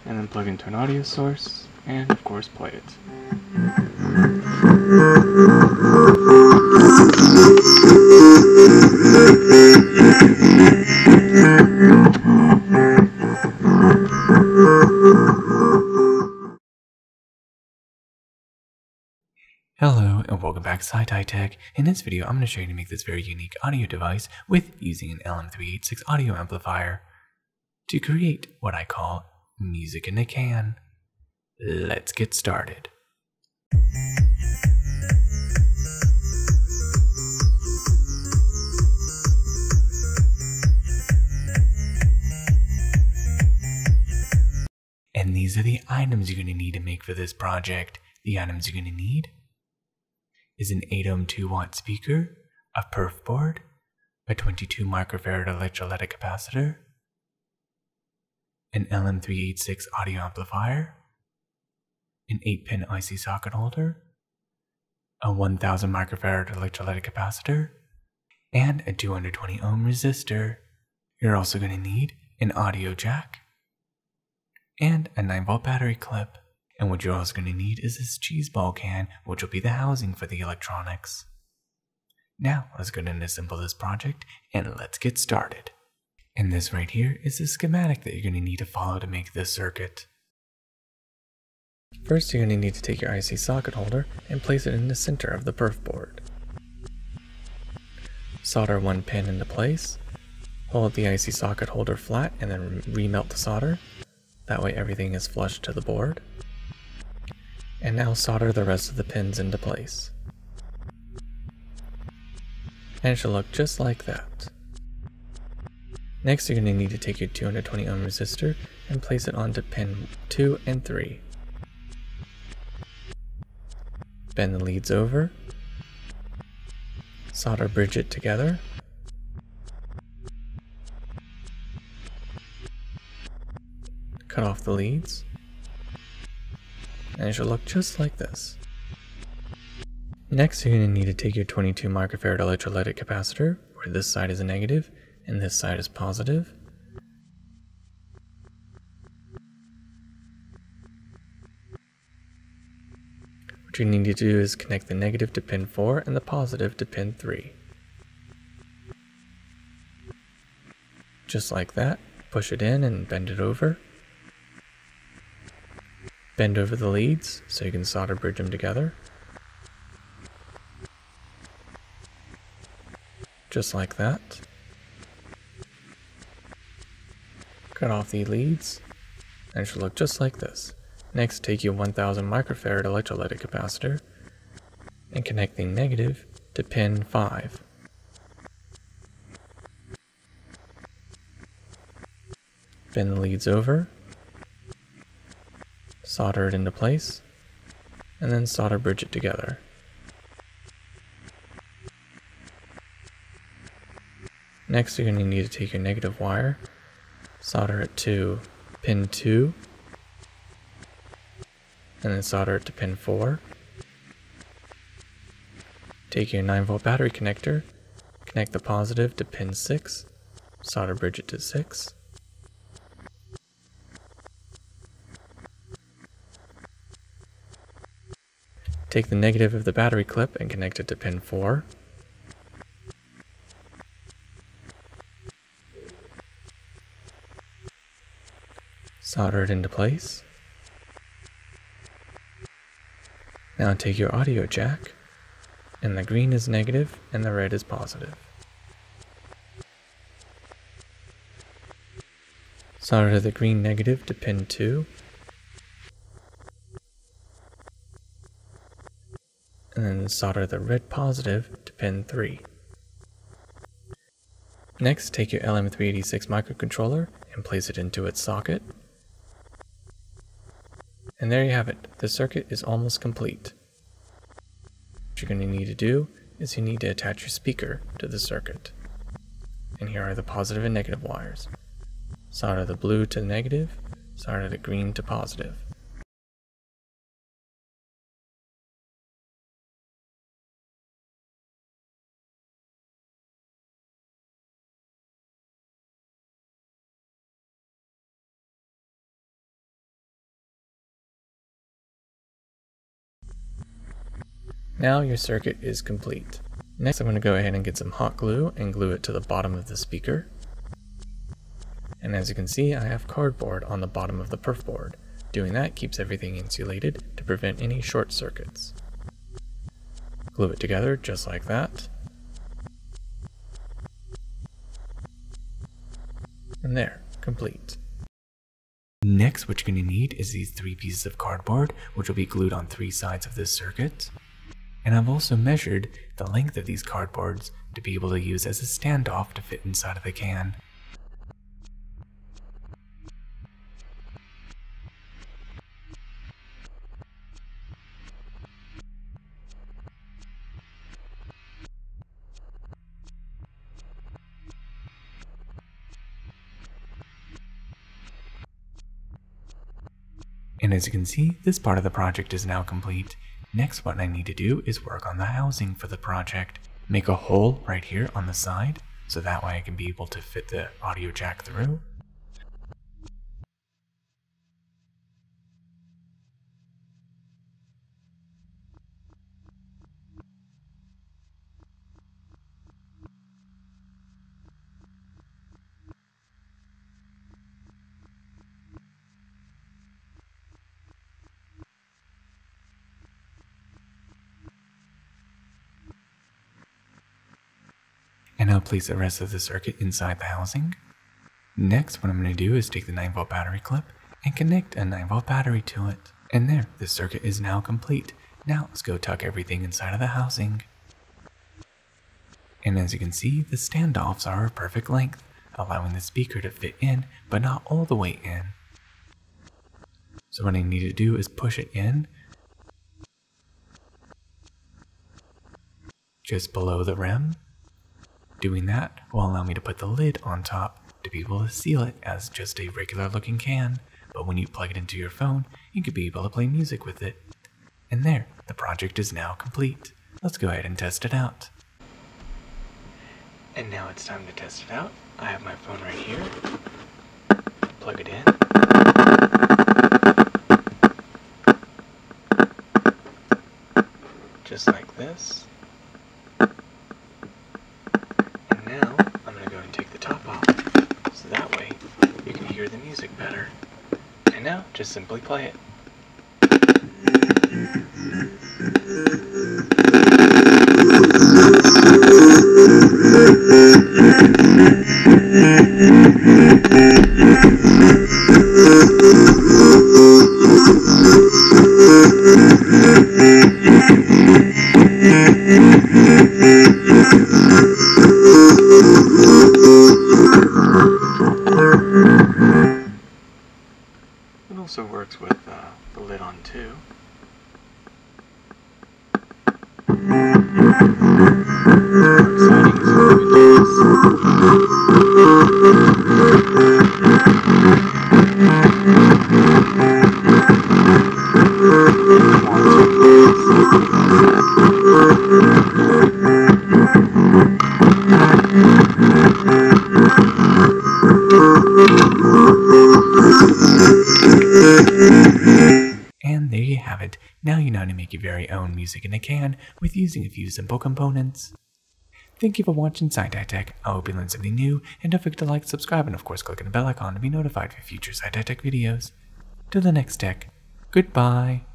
and then plug into an audio source, and of course play it. Hello and welcome back to SciTech. In this video, I'm going to show you how to make this very unique audio device with using an LM386 audio amplifier to create what I call music in a can. Let's get started. And these are the items you're going to need to make for this project. The items you're going to need is an 8 ohm 2 watt speaker, a perf board, a 22 microfarad electrolytic capacitor, an LM386 audio amplifier, an 8-pin IC socket holder, a 1000 microfarad electrolytic capacitor, and a 220 ohm resistor. You're also going to need an audio jack and a 9-volt battery clip. And what you're also going to need is this cheese ball can, which will be the housing for the electronics. Now, let's go ahead and assemble this project, and let's get started. And this right here is the schematic that you're going to need to follow to make this circuit. First, you're going to need to take your IC socket holder and place it in the center of the perf board. Solder one pin into place, hold the IC socket holder flat, and then remelt the solder. That way everything is flush to the board. And now solder the rest of the pins into place. And it should look just like that. Next, you're going to need to take your 220 ohm resistor and place it onto pin 2 and 3. Bend the leads over. Solder bridge it together. Cut off the leads. And it should look just like this. Next, you're going to need to take your 22 microfarad electrolytic capacitor, where this side is a negative and this side is positive. What you need to do is connect the negative to pin 4 and the positive to pin 3. Just like that, push it in and bend it over. Bend over the leads so you can solder bridge them together. Just like that. Cut off the leads, and it should look just like this. Next, take your 1000 microfarad electrolytic capacitor and connect the negative to pin 5. Bend the leads over. Solder it into place, and then solder bridge it together. Next, you're going to need to take your negative wire, solder it to pin 2, and then solder it to pin 4. Take your 9-volt battery connector, connect the positive to pin 6, solder bridge it to 6. Take the negative of the battery clip and connect it to pin 4. Solder it into place. Now take your audio jack, and the green is negative and the red is positive. Solder the green negative to pin 2. And then solder the red positive to pin 3. Next, take your LM386 microcontroller and place it into its socket. And there you have it. The circuit is almost complete. What you're going to need to do is you need to attach your speaker to the circuit. And here are the positive and negative wires. Solder the blue to negative, solder the green to positive. Now your circuit is complete. Next, I'm going to go ahead and get some hot glue and glue it to the bottom of the speaker. And as you can see, I have cardboard on the bottom of the perf board. Doing that keeps everything insulated to prevent any short circuits. Glue it together just like that. And there, complete. Next, what you're going to need is these 3 pieces of cardboard, which will be glued on 3 sides of this circuit. And I've also measured the length of these cardboards to be able to use as a standoff to fit inside of the can. And as you can see, this part of the project is now complete. Next, what I need to do is work on the housing for the project. Make a hole right here on the side, so that way I can be able to fit the audio jack through. And I'll place the rest of the circuit inside the housing. Next, what I'm going to do is take the 9-volt battery clip and connect a 9-volt battery to it. And there, the circuit is now complete. Now let's go tuck everything inside of the housing. And as you can see, the standoffs are a perfect length, allowing the speaker to fit in, but not all the way in. So what I need to do is push it in just below the rim. Doing that will allow me to put the lid on top to be able to seal it as just a regular looking can, but when you plug it into your phone, you could be able to play music with it. And there, the project is now complete. Let's go ahead and test it out. And now it's time to test it out. I have my phone right here. Plug it in. Just like this. Now, I'm going to go and take the top off, so that way you can hear the music better. And now, just simply play it. It also works with the lid on too. And there you have it. Now you know how to make your very own music in a can with using a few simple components. Thank you for watching SciTech. I hope you learned something new, and don't forget to like, subscribe, and of course click on the bell icon to be notified for future SciTech videos. Till the next tech, goodbye.